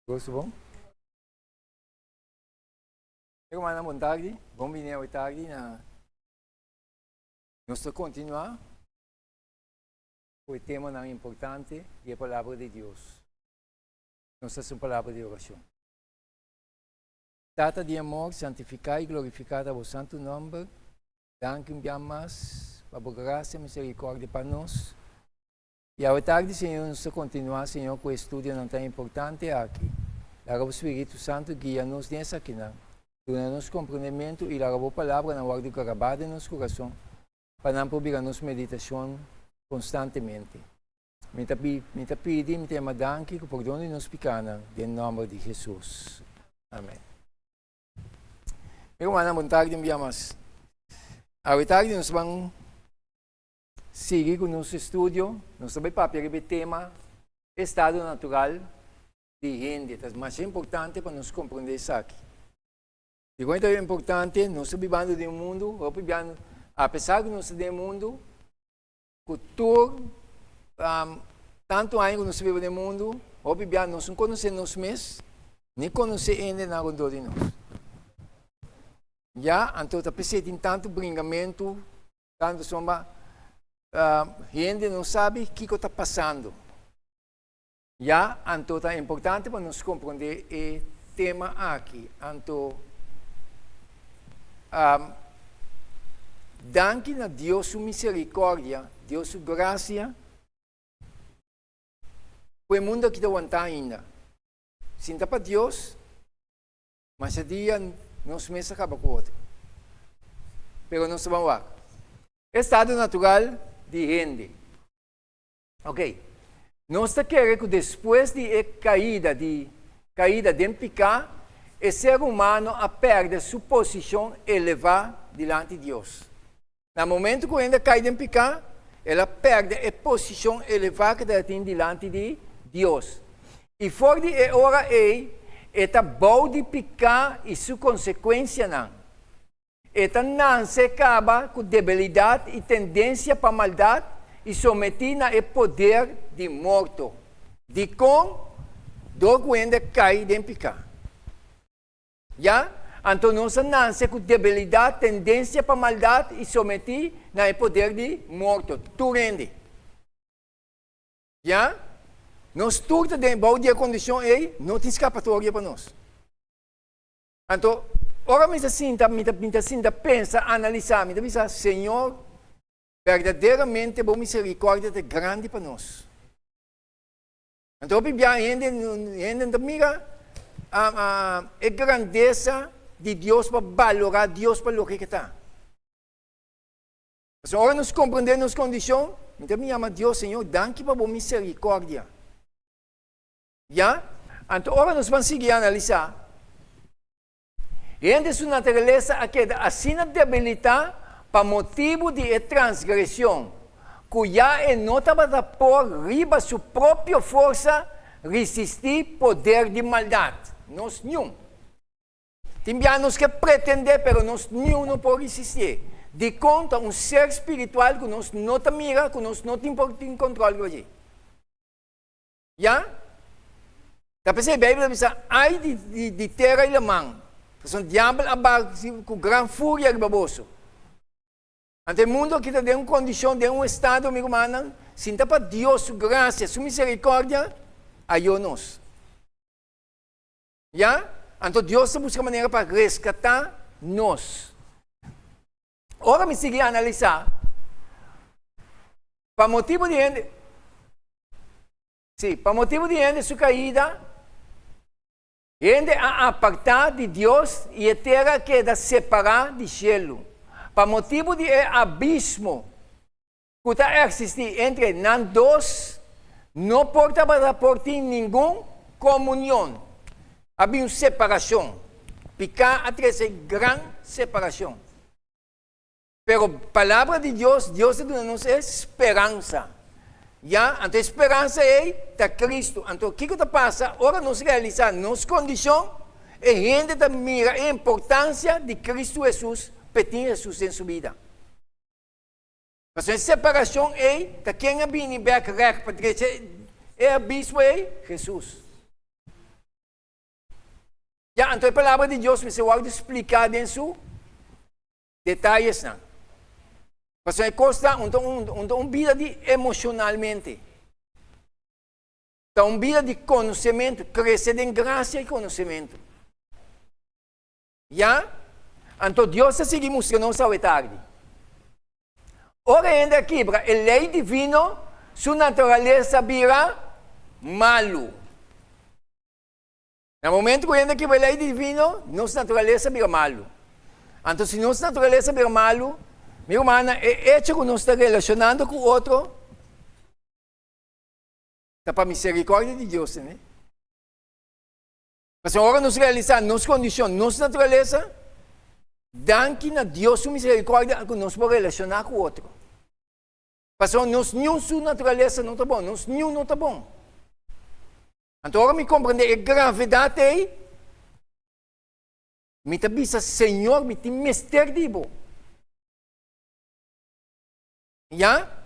Gosto bom? Irmã, boa tarde. Bom vir à tarde. Nós vamos continuar com o tema não importante e a palavra de Deus. Nós temos uma palavra de oração. Data de amor, santificar e glorificar o santo nome. Danke mais para a graça e misericórdia para nós. E à tarde, Senhor, nós vamos continuar, Senhor, com o estudo não tão importante aqui. Larga o Espírito Santo guia-nos nessa aqui, dá-nos compreendimento e larga a palavra na guarda gravada em nosso coração, para não proibir a nossa meditação constantemente. Me pedi, me tema danke, que perdone nos pecados, em nome de Jesus. Amém. Meu irmão, boa tarde, enviamos. À tarde, nós vamos seguir com o nosso estudo. Nós vamos para o tema estado natural de gente. É mais importante para nós compreender isso aqui. E quanto é importante, nós estamos vivendo em um mundo, apesar de nós estamos em um mundo, cultura, tanto anos que nós vivemos no mundo, nós não conhecemos nós mesmos, nem conhecemos ainda nada de nós. Já, então, tem tanto brincamento, tanto soma, gente não sabe o que está passando. Já, então, é importante para nós compreender o tema aqui. Então, danke a Deus sua misericórdia, Deus sua graça, o mundo que está aguentando ainda. Sinta para Deus, mas a dia nós mesmos acaba com o outro. Pero nós vamos lá. Estado natural de gente. Ok. Nós queremos que depois de caída de pecado, o ser humano perde sua posição elevada diante de Deus. No momento que ainda cai em pecado, ela perde a posição elevada que ela tem diante de Deus. E fora de hora esta bom de pecar e sua consequência não. Esta não se acaba com debilidade e tendência para maldade e sometida ao poder de morto. De com, do ainda cai em pecado. Já? Então, nós nascemos com debilidade, tendência para maldade e someter ao poder de morto. Tu rende. Já? Nós tudo de boa condição e não tem escapatória para nós. Então, ora me sinta, pensa, analisar, me pensa, Senhor, verdadeiramente a misericórdia é grande para nós. Então, a gente mira a grandeza de Deus para valorar Deus para o que está. Então, ora nós compreendemos as condições, então me chama Deus, Senhor, danke para a misericórdia. Já? Então, ora nós vamos seguir a analisar. E sua natureza assim debilitada para motivo de transgressão, cuja não estava por riba sua própria força resistir poder de maldade. Nós nenhum. Tem nós que pretender, mas nós nenhum não pode resistir. De conta, um ser espiritual que nós não te mira, que nós não tem controle hoje. Já? Tá pensando, a Bíblia diz, ai de terra e lamang. Então, o diabo com grande fúria e baboso. Ante o mundo que tem uma condição, de um estado, amigo humano, sinta para Deus sua graça, sua misericórdia, ajuda-nos. Já? Então, Deus busca maneira para resgatar nós. Ora, me segui a analisar. Para motivo de sua caída, gente a apartar de Deus e a terra queda separada do cielo. Para motivo de abismo que está existir entre nós dois, não pode ter nenhuma comunhão. Havia uma separação. Pecar atrás de grande separação. Pero a palavra de Deus dá-nos esperança. Já? Então, a esperança é de Cristo. Então, o que passa? Ora, nós realizamos nossa condição e a gente mira a importância de Cristo Jesus, pedir Jesus em sua vida. Mas a separação é de quem é bem para direita, é abismo é Jesus. Ya, então a palavra de Deus me se vai explicar em seus detalhes, não. Mas é coisa, uma vida de emocionalmente. Então, uma vida de conhecimento, crescer em graça e conhecimento. Já? Então, Deus está seguindo mostrando a tarde. Ora, ainda aqui, a lei divina, sua natureza vira malo. No momento que ainda aqui a lei divina, nossa natureza vira malo. Então, se nossa natureza vira malo, meu irmão, é hecho que nós estamos relacionando com o outro, está para a misericórdia de Deus, né? Mas agora nós realizamos nossa condição, nossa natureza, danke na Deus sua misericórdia, que nós podemos relacionar com o outro. Mas nós não sua natureza não está bom, nós não está bom. Então agora me compreender a gravidade aí, me avisa, Senhor, me tem mistério de bom. Já?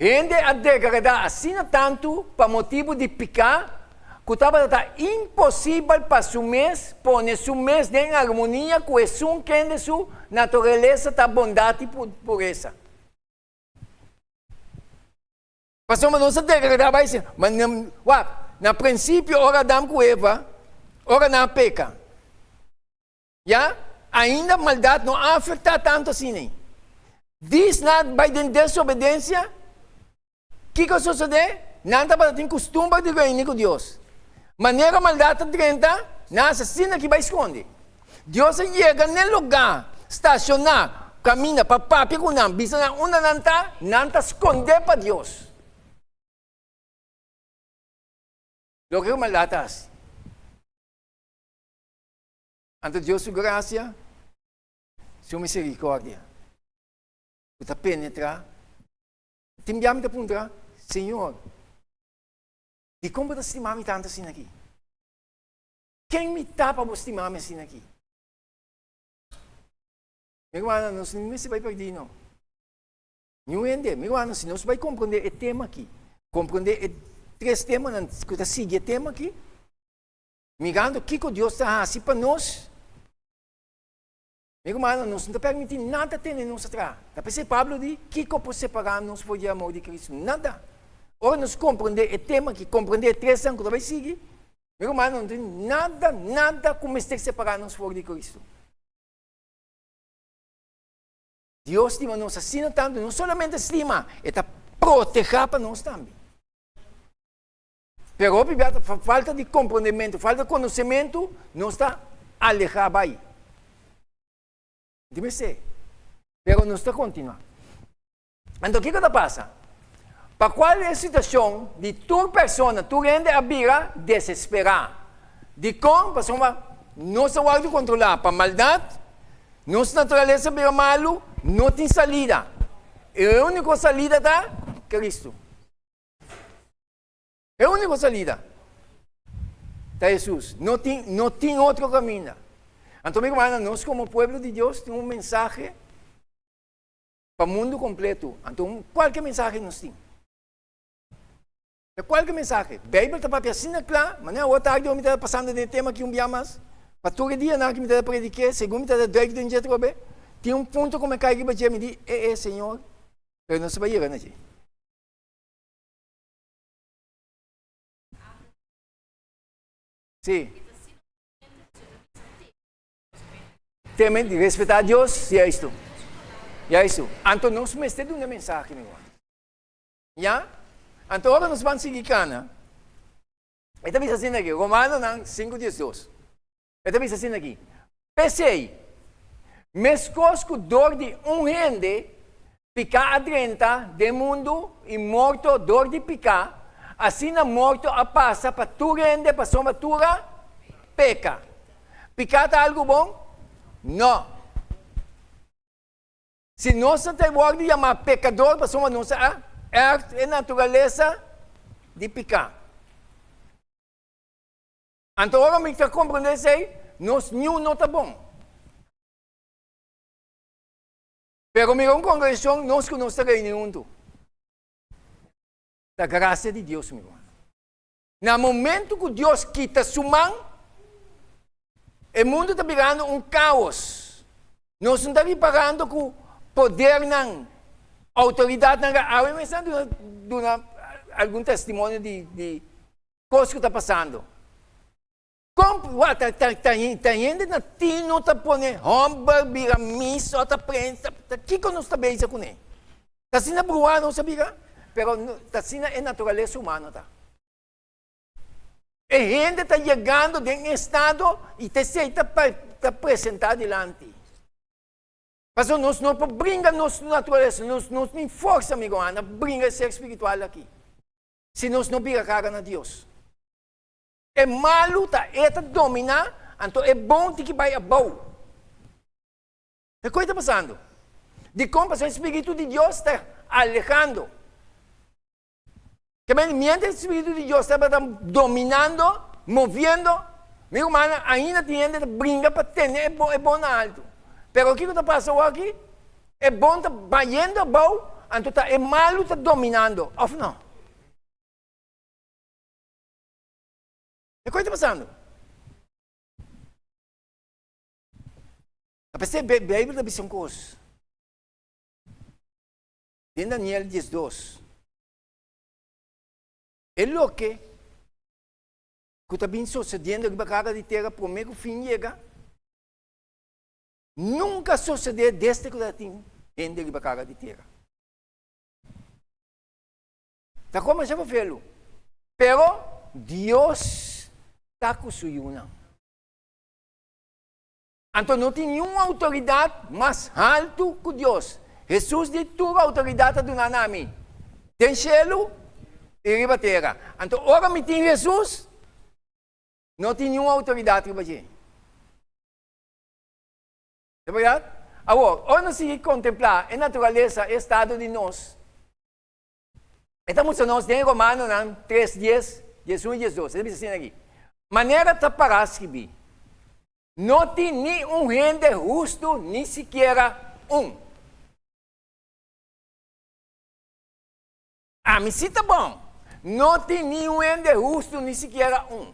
Rende a degradar assim tanto para motivo de picar, que estava impossível para seu mês, pôr seu mês em harmonia com o som que é sua natureza da bondade e pureza. Passou uma nossa degradar, vai ser, mas na princípio, ora Adão com Eva, ora não peca. Já? Ainda a maldade não afeta tanto assim, nem. Diz nada, vai de desobediência, o que sucede? Nada para ter costume de reino com Deus. Maneira maldade 30, na assassina que vai esconder. Deus chega no lugar, estacionar, caminha para papi com não, bisa uma nanta esconder para Deus. Lo que maldade faz. Ante Deus sua graça, sua misericórdia, você penetra, timbiam te punta, Senhor, de como você estimar-me tanto assim aqui? Quem me dá para estimar-me assim aqui? Meu irmão, nós não se vai perder, não. Não entende? Meu irmão, se nós vai compreender o tema aqui, compreender três temas, que está seguindo o tema aqui, mirando o que Deus está assim para nós. Meu irmão, nós não está permitindo nada ter em nós atrás. Está pensando, Pablo, de que pode separar-nos por de amor de Cristo? Nada. Ora, nós compreender o tema aqui, compreender três anos que vai seguir. Meu irmão, não tem nada como este separar-nos por de Cristo. Deus estima nos assim tanto, não somente estima, está proteger para nós também. Pero, por falta de compreendimento, falta de conhecimento, não está alejado aí. Dime se. Pero não está continuando. Então, o que passa? Para qual é a situação de tua pessoa, tu rende a vira desesperar? De como, pessoa, não se pode controlar para maldade, nossa natureza vira malo, não tem salida. E a única salida está Cristo. É a única salida. Está Jesus. Não tem outro caminho. Então, meu irmão, nós como povo de Deus temos um mensagem para o mundo completo. Então, qualquer mensagem nós temos. Qualquer mensagem. A Bíblia está para assim, claro, mas não, outra tarde eu me estava passando de tema que dia mais. Para todo dia, que me estava predicar, segundo me estava direito de jeito que tinha um ponto como cai que me diz, Senhor, eu não sei ir, né, gente? Sim. Temer de respeitar a Deus, e é isto. E é isso. Então, nós temos uma mensagem, meu irmão. Já? Então, agora nós vamos seguir cana. Esta diz assim aqui, Romanos 5:12. Esta diz assim aqui. Pensei, mescosco dor de rende, picar adrenta de mundo e morto dor de picar, assim na morto a passa para tu rende, para sua matura, peca. Picar está algo bom? Não. Se nós não temos de chamar pecador, para sua nossa é natureza de picar. Então, agora me está compreendendo isso aí? Nós não está bom. Pero, meu congregação, nós que nós estamos reunindo. Da graça de Deus, meu irmão. No momento que Deus quita sua mão, o mundo está virando um caos. Nós não estamos pagando com o poder, não. Autoridade, não. Eu estou dando algum testemunho de coisas que está passando. Está indo na tino, está pondo hambúrguer, vira miso, está prensa. O que nós está bem com ele? Está sendo bruado, não sabia? Mas está sendo a natureza humana. Tá? A gente está chegando de um estado e está para apresentar diante. Mas nós não brinca nossa natureza, nós não força, amigo Ana, brinca ser espiritual aqui. Se nós não vira cara na Deus. É malo, está dominar, então é bom que vai a boa. O que está passando? De como o Espírito de Deus está alejando. Que mientras o Espírito de Deus está dominando, movendo, meu irmão, ainda tem gente que brinca para ter, é bom na alto. Mas o que está passando aqui? É bom, está vaindo a boa, então é malo, está dominando. Ou não? O que está passando? A Bíblia da visão coisa. Em Daniel 10:2. É o que está bem sucedendo na cara de terra, por meio que o fim chega. Nunca sucedeu desde que está indo na cara de terra. Está como já vou vê-lo. Pero Deus está com sua união. Então não tem nenhuma autoridade mais alta que Deus. Jesus disse toda a autoridade do Nanami. Tem céu e riba terra. Então, ora me tem Jesus, não tem nenhuma autoridade riba terra. É verdade? Agora, nós se contemplar a natureza, o estado de nós. Estamos nós em Romanos 3:10, 11 e 12. Deve ser aqui. Maneira de parascribir. Não tem nenhum gente justo, nem sequer um. Mas se está bom. Não tem nenhum gente justo, nem sequer um.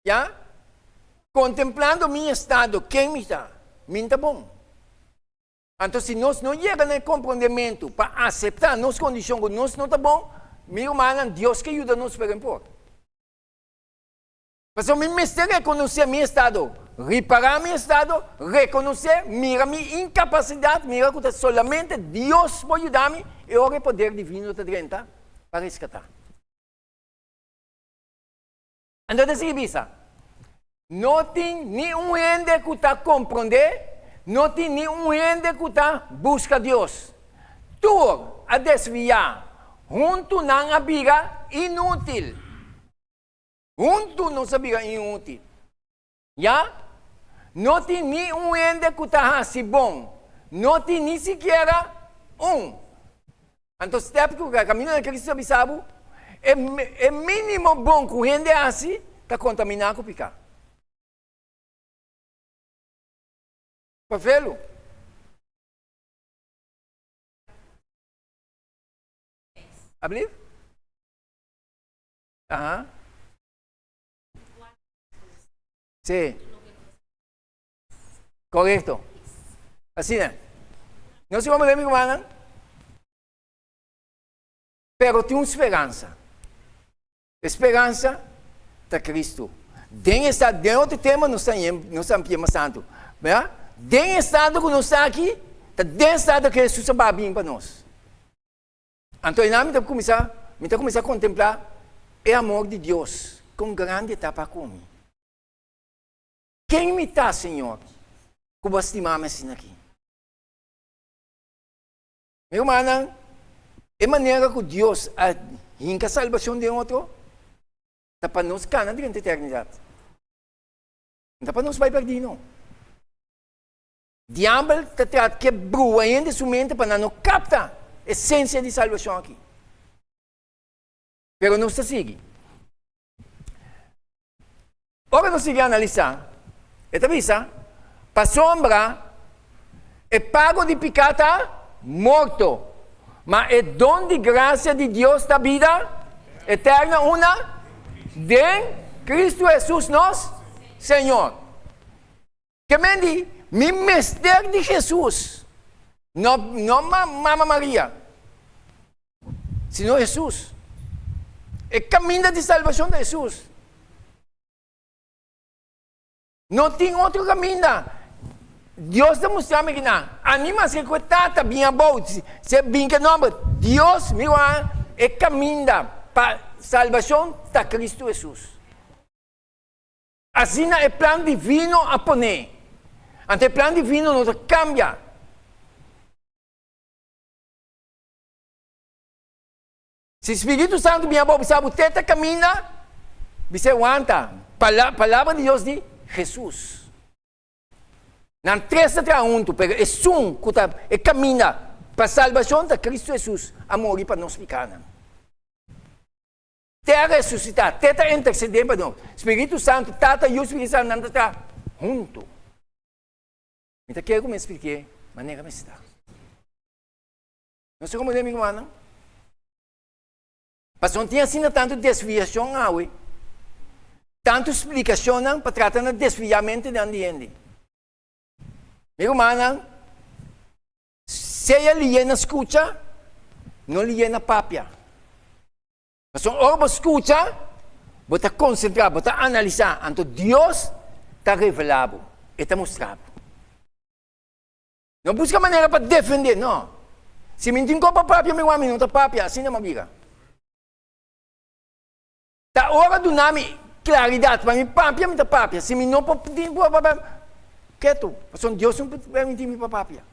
Já? Contemplando meu estado, quem me está? Me está bom. Então, se nós não chegamos no compreendimento para aceitar nossas condições, nós não está bom, meu irmão, Deus que ajuda nos para impor. Mas o meu mistério é reconhecer meu estado, reparar meu estado, reconhecer minha incapacidade, mira que solamente Deus pode ajudar-me e o poder divino está dentro para resgatar. Então, desse vista, não tem nenhum ente que está compreender, não tem nenhum ente que está busca Deus. Tu a desviar, junto na briga inútil. Junto não sabia inútil. Já? Não tem nenhum ente que está assim bom. Não tem nem sequer um. Então, se tem que o caminho de Cristo sabe, é mínimo bom que o ente assim está contaminado com o pecado. Para vê-lo? Abrir? Aham. Sim. Correto. Assim, né? Não se vamos ler, meu irmão. Pero tem uma esperança. Esperança de Cristo. De outro tema, não estamos santo. Tem estado que nós estamos aqui, tem estado que Jesus vai vir para nós. Então, nós vamos começar a contemplar o amor de Deus com grande etapa comigo. Quem me está, Senhor, que você estimar-me assim aqui? Meu irmão, é maneira que Deus a salvação de outro, está para nós cana durante a eternidade. Não está para nós vai perder, não. O diabo está quebrando ainda sua mente para não captar a essência de salvação aqui. Mas não está seguindo. Ora, nós seguimos a analisar. Esta vista, para sombra, é pago de pecado morto. Mas é dom de graça de Deus da vida eterna, uma de Cristo Jesus, nosso Senhor. Que me mistério de Jesus. Não Mama Maria. Senão Jesus. É caminho de salvação de Jesus. Não tem outro caminho. Deus está mostrando que não. Anima se que está bem bom. Se bem que não, Deus, meu é caminho para salvação de Cristo Jesus. Assim é plano divino a poner. Ante plano divino não cambia. Se o Espírito Santo bem bom, sabe, você está caminhando, você aguanta. Palavra de Deus de Jesus. Não três para junto, mas é caminha para a salvação de Cristo Jesus, a morrer para nós pecados. Terra ressuscitar, terra interceder para nós. Espírito Santo, Tata e o Espírito Santo não está junto. Então, quero que me explique a maneira que está. Não sei como é, meu irmão. Mas não tinha assim tanto desviação, tanto explicação para tratar de desviamento de ambiente. Meu irmão, se ele na escuta, não lhe na papia. Mas quando você escuta, você concentrar, você analisar, então Deus está revelado e está mostrado. Não busca maneira para defender, não. Se me tem copa papia, meu amigo, não está papia, assim não é amiga. Da hora do nome, claridade, para mim, papia, me está papia. Se me não pode pedir, quieto. Mas Deus não permite me para papia.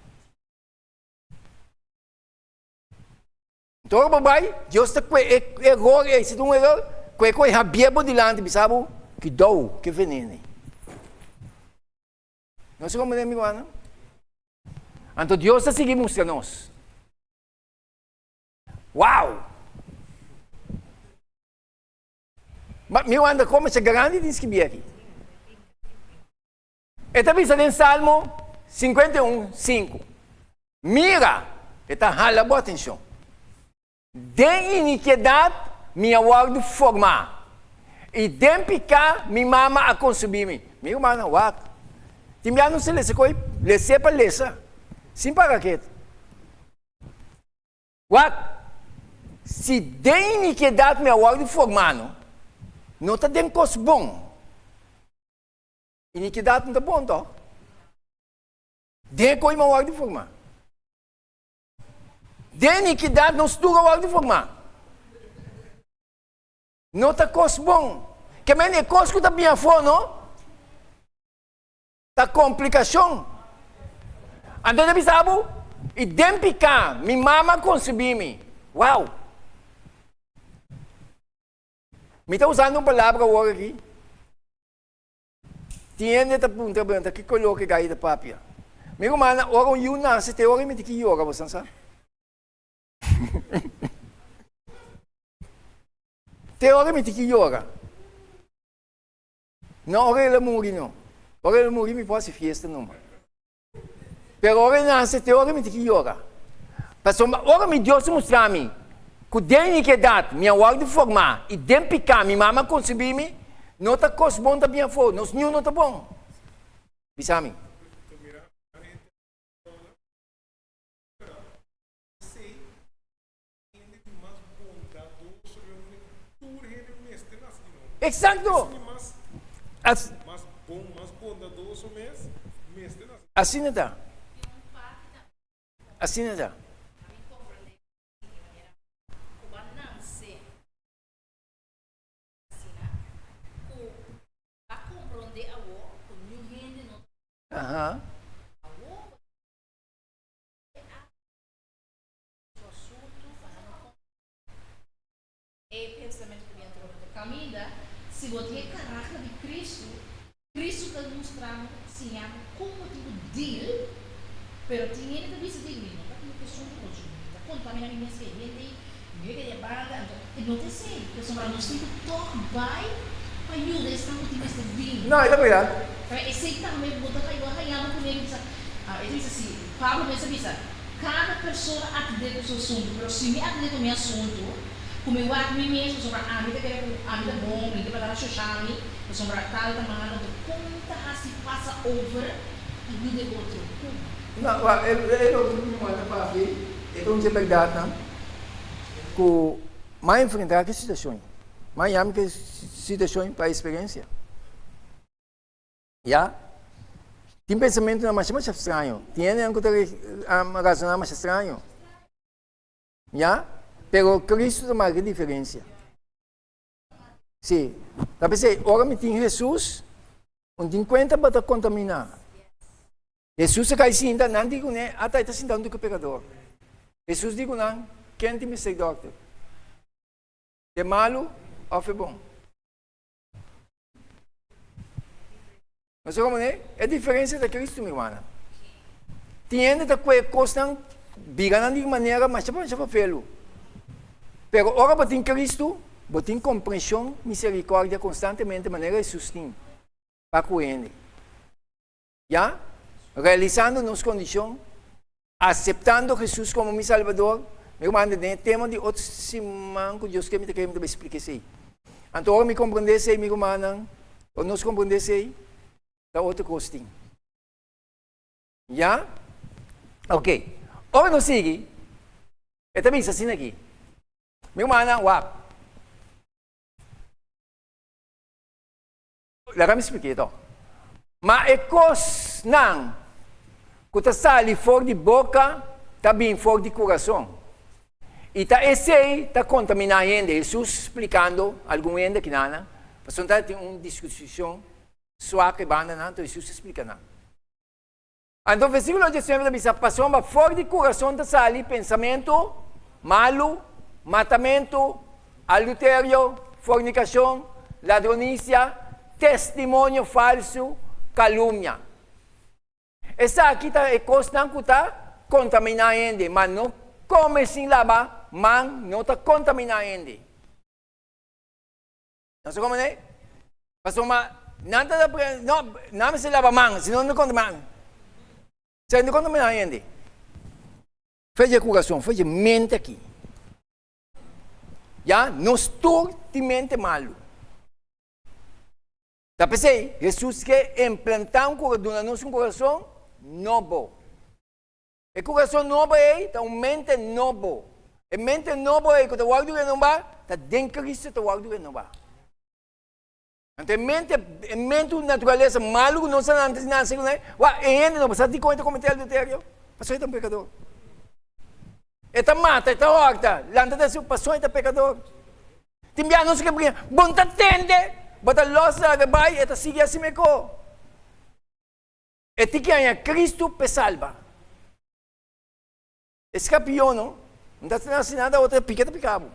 Então, papai, Deus está com erro, se tem um erro, com a biebo dilante, sabe? Que dou, que veneno. Não sei como é, meu irmão. Então, Deus está seguindo nós. Uau! Mas, meu anda, como se grande diz que vem aqui. Está pensando em Salmo 51, 5. Mira, está hala boa atenção. De iniquidade me aguardo formar. E de pecar me mama a consumir-me. Meu irmão, uau. Timbiano não se lê, lê para ler. Sim, para quê? Uau. Se de iniquidade me aguardo formar, não está dentro de coisa bom. Iniquidade não está bom, então. De coisa me aguardo formar. De iniquidade não se dura o de formar. Não está coisa bom. Que é coisa que está bem a fora, não? Está complicação. Então, você sabe? E de picar, me mama concebir-me. Uau! Me está usando uma palavra agora aqui. Tiene esta pergunta que coloca aí da papia. Meu irmão, ora eu nasce, te ora me te que yoga, você sabe? Te ora me te que yoga. Não ora ele morre não. Ora ele morre me pode festa não. Pero ora nasce, te ora me te que yoga. Mas ora me Deus mostrar-me que de iniquidade me aguardo formar e de picar me mama concebir-me, não está coisa bom também a fora. Nos não está bom. Bisami. Exacto. Assim não está. Assim não está. Aham. Pensamento que entrou no caminho, se você é caráter de Cristo, Cristo está mostrando sim, como tipo dele, pero tinha ele também se diz, não está com questão de hoje, está contando a minha experiência, meu que é banda, e não tem sei, porque só para nós temos que vai para ajuda esse otimista vindo. Não, é verdade. Esse também botar caiu arranhado comigo, ele disse assim, Pablo me disse, cada pessoa atende o seu assunto, pero se me atende o meu assunto, como eu ato mim mesmo sobre a vida que a vida bom, a vida para dar social, sobre a tal tamana, conta assim passa over a vida do outro. Não, não manda para aqui. Então, de verdade, não? Que mais enfrentar que situações. Mais amo que situações para a experiência. Já? Tem pensamento não mais estranho. Tem que razonar mais estranho. Já? Pero Cristo tem uma diferença. Sim. Tá pensando, agora me tem Jesus, onde 50 para contaminar. Jesus cai sinta, não digo né, até está sintando que o pecador. Jesus digo não, quem te me segue, doctor? É malo ou é bom? Mas como né? É a diferença de Cristo, minha irmã. Tem gente que costa biga de maneira, mas já para fê-lo. Pero ora para ter Cristo, para ter compreensão, misericórdia constantemente, de maneira de sustain para com ele. Já? Realizando nossas condições, aceitando Jesus como meu Salvador, meu irmão, tema de outro semana que Deus quer me explicar isso. Então, agora me compreender isso, meu irmão, ou nós compreender isso, da outra coisa. Já? Ok. Agora nós seguimos. É também assim aqui. Meu irmão, uau. Lá me expliquei, então. Mas é coisa não. Que está sali fora de boca, também fora de coração. E está contaminando ainda. Jesus explicando algum ainda que não. Mas não tem uma discussão suave, banda, não. Então Jesus explica não. Então o versículo 19 diz, passou fora de coração está sali pensamento malo, matamento, adultério, fornicação, ladronícia, testemunho falso, calúnia. Essa aqui é coisa que está contaminando, mas não come sem lavar, mas não está contaminando. Não sei como é? Pastor, não se lava mão, senão não contamina. Se não contamina, fez o coração, fez a mente aqui. Já? Não estou de mente malo. Tá pensei? Jesus quer implantar no nosso coração novo. O coração novo é uma mente novo. A mente novo é que o guardo que não vai, está dentro de Cristo o guardo que não vai. Então, a mente natureza malo, não se antes nasce, não precisa de conta cometer adultério. Passou é um pecador. Eta mata, eta horta, lanta da sua passou é pecador. Timbia não se que brinca, bom tá tende, bota losa que vai, eta sigue assim me co. Eti que é Cristo pe salva. Escapiou, não está assinada outra piqueta picabo.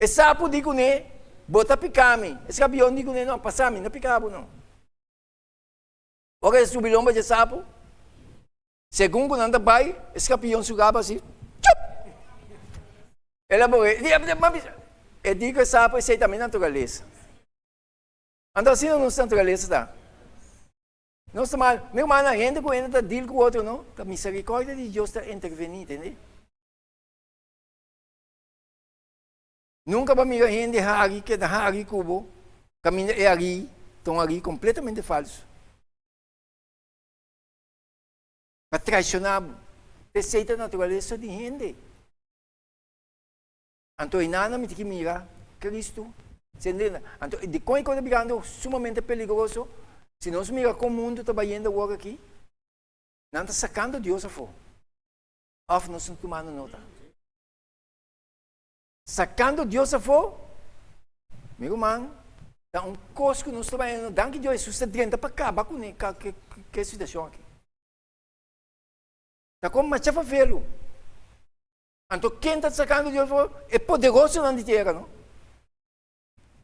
E sapo digo né, bota picame. Escapiou digo né, não, passame, não picabo não. Ora subilomba de sapo. Segundo quando anda vai, escapião sugava assim. Tchup! Ela morre. E digo que sapo é também natureza. Então assim não é natureza tá. Não está mal. Meu irmão, a gente que ainda deal com o outro, não? A misericórdia de Deus está intervenindo, entende? Nunca para mim a gente hari que da hari cubo, caminha é ali, estão ali completamente falso. Para traicionar, aceita a natureza de gente. Então, nada me tem que mirar Cristo. Então, de quando está ficando sumamente perigoso, se nós miramos como o mundo está indo agora aqui, não está sacando Deus a fora. Ou nós estamos tomando nota. Sacando Deus a fora, meu irmão, dá um costo que nós estamos indo, dá que Deus está dentro para acabar com a situação aqui. Está como uma chave velo. Então, quem está sacando Deus é poderoso na terra, não?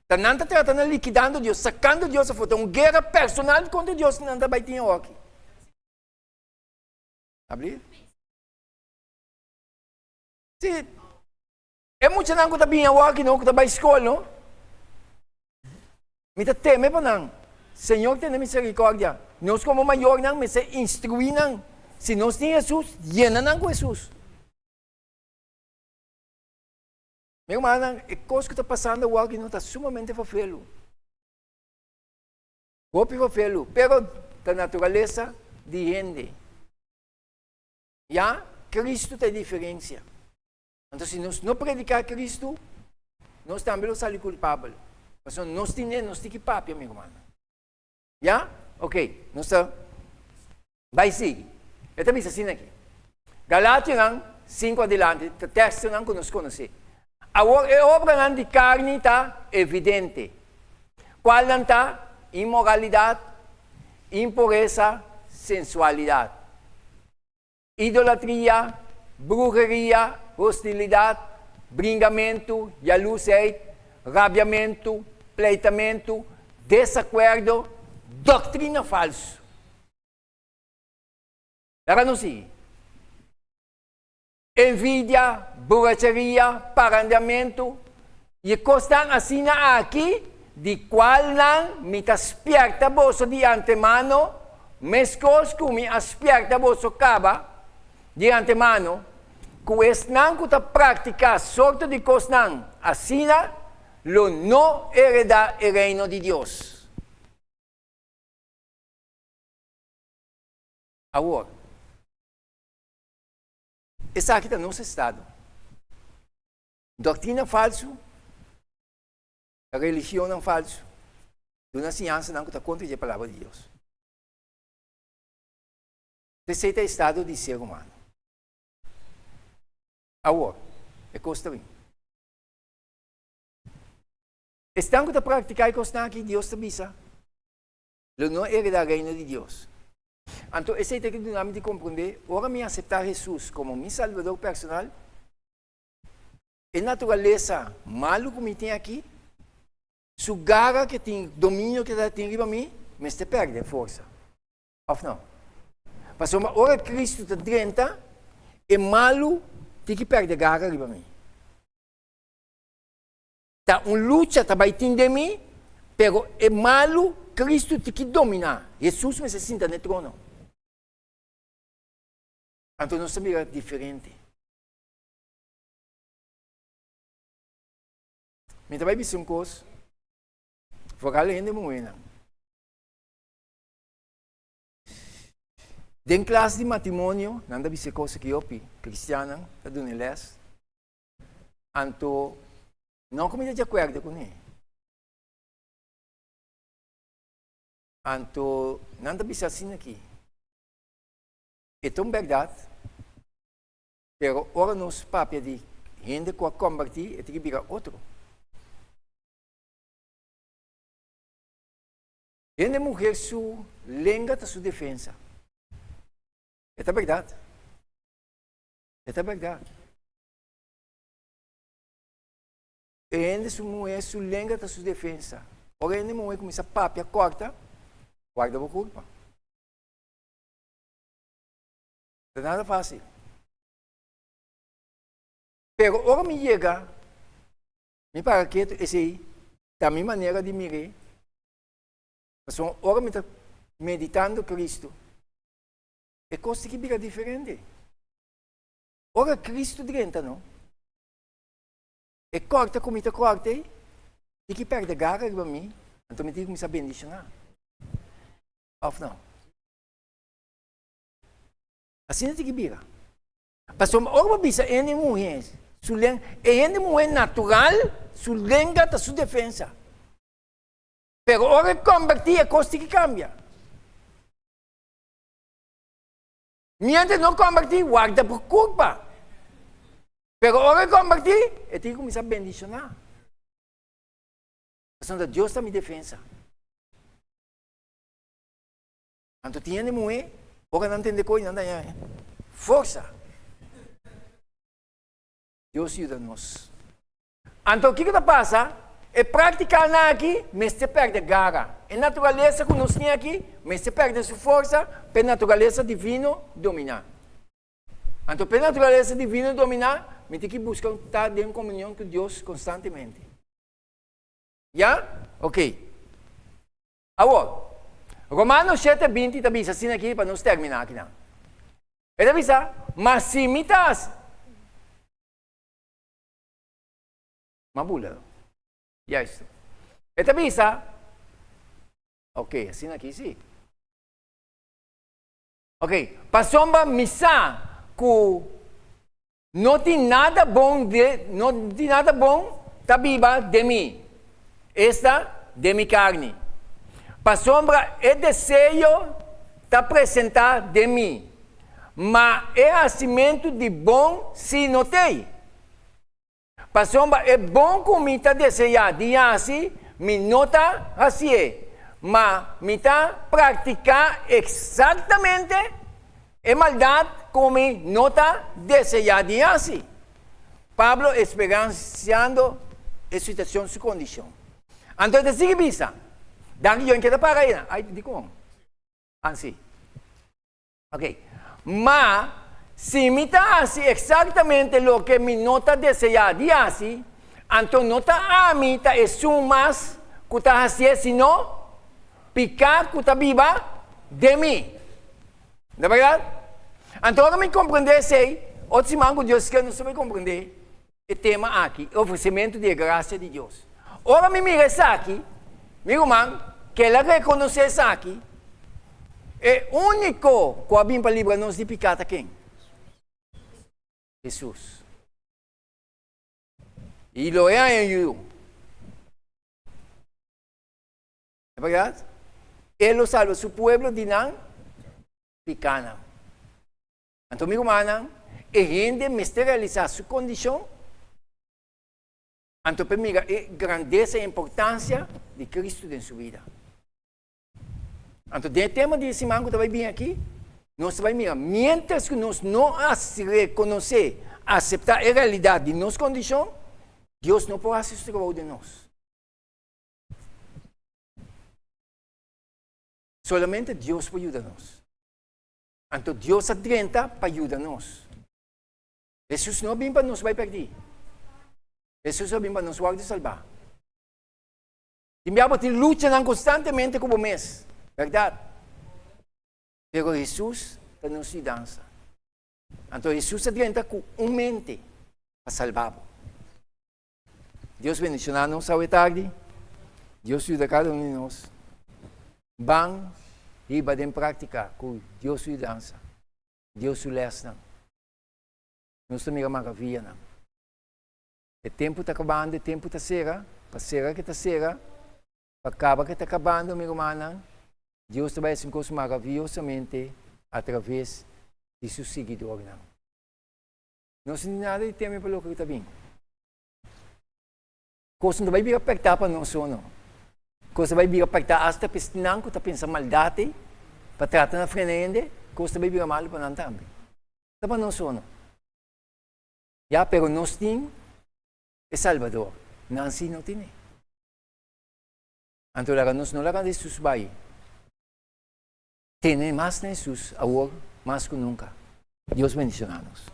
Está não está tratando de liquidando Deus, sacando Deus a fora. Tem uma guerra personal contra Deus, não está batendo aqui. Abrir? Sim. É muito não que está bem aqui, não, que está bem escola, não? Me está temendo para não. Senhor, tem misericórdia. Nós como maior, não, mas se instruir, não. se nós temos Jesus, llenan com Jesus. Meu irmão, a coisa que está passando agora não está sumamente fácil. Golpe fácil, pero da natureza de gente. Já, Cristo tem diferença. Então, se nós não predicar Cristo, nós também somos culpáveis. Mas nós temos que papia, meu irmão. Já? Ok. Nós vai seguir. Eu também assim aqui. Galátias 5 adelante, o texto não nos conhece. A obra de carne está evidente. Qual está? Imoralidade, impureza, sensualidade. Idolatria, brujeria, hostilidade, bringamento, jalusia, rabiamento, pleitamento, desacordo, doutrina falsa. Era não sim. Envidia, borracharia, parandamento, e costan assim aqui, de qual não me aspierta bolso de antemano, mescos que me aspierta bolso caba, de antemano, que estão que praticar sorte de costan, assim lo não hereda o reino de Deus. Agora, essa aqui está no nosso estado. Doutrina falsa, a religião não falsa, uma ciência não está contra a palavra de Deus. Esse é o estado de ser humano. Agora, é costa bem. Estão que praticar a coisa que Deus te avisa, não hereda o reino de Deus. Então, esse é o que nós de compreender. Ora, me aceitar Jesus como meu salvador personal. A natureza malo que me tem aqui, su garra que tem domínio que tem riba mim, me está perde força. Ou não? Mas ora Cristo está dentro, é malo tem que perder garra riba mim. Tá luta tá vai de mim, pero é malo Cristo tem que dominar. Jesus me se senta no trono. Então nós também é diferente. Me também disse coisa. Vou além de moeda. Den classe de matrimônio, nada disse coisa que eu cristiana, tá dando les. Então não comigo de acordo com ele. Então, nada disse assim aqui. É tão verdade, pero ora nos papia de gente que convertir, tem que virar outro. Gente mulher su lenga da sua defesa. É verdade. É verdade. Gente su mulher su lenga da sua defesa. Ora gente mulher começa a papia corta, guarda a culpa. Não é nada fácil. Pero ora me chega, me parece que esse aí, da minha maneira de mirar, mas ora me está meditando Cristo, é coisa que fica diferente. Ora Cristo dentro, não? É corta como está corta, e que perde a garra para mim, então me digo que me sabe bendicionar. Ou não? Assim tem que virar. Mas ora bisa ene mulher, ene mulher natural, su lenga da sua defesa. Pero ora convertir a coisa que cambia. Mientras não convertir, guarda por culpa. Pero ora convertir, eu tenho que começar a bendicionar. Mas Deus está me defesa. Então, tinha mulher, ora não entende coisa, não é. Força. Deus ajuda-nos. Então, o que passa? É praticar aqui, mas se perde a garra. A natureza que nós temos aqui, mas se perde a sua força, para a natureza divina dominar. Então, para a natureza divina dominar, me tem que buscar estar em comunhão com Deus constantemente. Já? Ok. Agora, Romanos 7:20 está assim aqui para nós terminar aqui. Não. Esta bisa, masimitas. Mabula. Ya esto. Esta bisa, ok, assim aqui sim. Ok, pasomba misa, que não tem nada bom tabiba de mim. Esta de mi carne. Pasombra é desejo te apresentar de mim. Mas é acimento de bom se notei. Pasombra é bom comida desejar de assim, me nota assim. Mas me tá praticar exatamente a maldade como me nota desejar de assim. Pablo experienciando a situação, sua condição. Então, de seguir bisa. Daqui eu quero para aí. Ai, di ko. Assim. Ok. Mas, se me está assim exatamente o que me nota desejar de assim, então nota a mim está sumas que está assim, senão picar que está viva de mim. Não é verdade? Então, agora me compreender, sei, outro semana Deus quer nos compreender o tema aqui, o oferecimento de graça de Deus. Ora me mira isso aqui, meu irmão, que ela reconhece isso aqui, é único que vem para livrar-nos de pecado quem? Jesus. E lo é em eu. É verdade? Ele salva seu povo de não pecar. Então, meu irmão, é gente materializar sua condição. Então, para mim, é grandeza e importância de Cristo em sua vida. Então, o tema de semana que vai vir aqui, nós vamos mirar, mientras que nós não reconhecer, aceitar a realidade de nossa condição, Deus não pode fazer o de nós. Solamente Deus pode ajudar-nos. Então, Deus adianta para ajudar-nos. Jesus não vem para nos vai perder. Jesus não vem para nos guardar e salvar. Timbiabo te luta constantemente como mês. Verdade? Pero Jesus está nos dança. Então, Jesus adianta com mente para salvar. Deus bendicionar-nos hoje tarde. Deus ajuda cada um de nós. Bang, iba din prática com Deus o dança. Deus o lesta. Nós estamos a maravilha. O tempo está acabando, o tempo está será. Para será que está será. Para acabar que está acabando, meu irmão. Deus vai fazer coisas maravilhosamente através de seus seguidores. Não se nada de tempo para o que está vindo. Coisa não vai vir apertar para nós, não. Coisa vai vir apertar hasta pistinang que está pensando maldade, para tratar na frente, coisa vai vir mal para nós também. Está para nós, não. Já, pero nós temos o Salvador. Não assim não tem. Então, nós não lagamos Jesus vai. Tem mais Jesus, agora, mais que nunca. Deus bendicionanos.